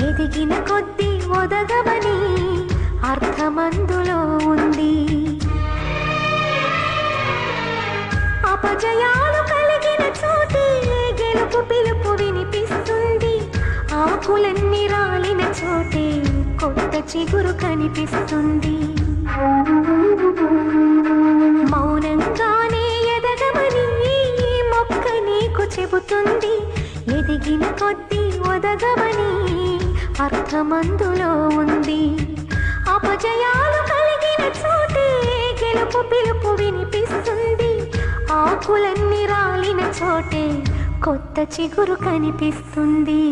ఎదిగిన కొద్దీ ఒదగవని అర్థమందులో ఉంది. అపజయాలు కలిగిన చోటే గెలుపు పిలుపు వినిపిస్తుంది. ఆకులన్నీ రాలిన చోటే కొత్త చిగురు కనిపిస్తుంది. మౌనంగానే ఎదగమని ఈ మొక్క నీకు చెబుతుంది. ఎదిగిన కొద్దీ ఒదగమని అర్థమందులో ఉంది. అపజయాలు కలిగిన చోటే గెలుపు పిలుపు వినిపిస్తుంది. ఆకులన్నీ రాలిన చోటే కొత్త చిగురు కనిపిస్తుంది.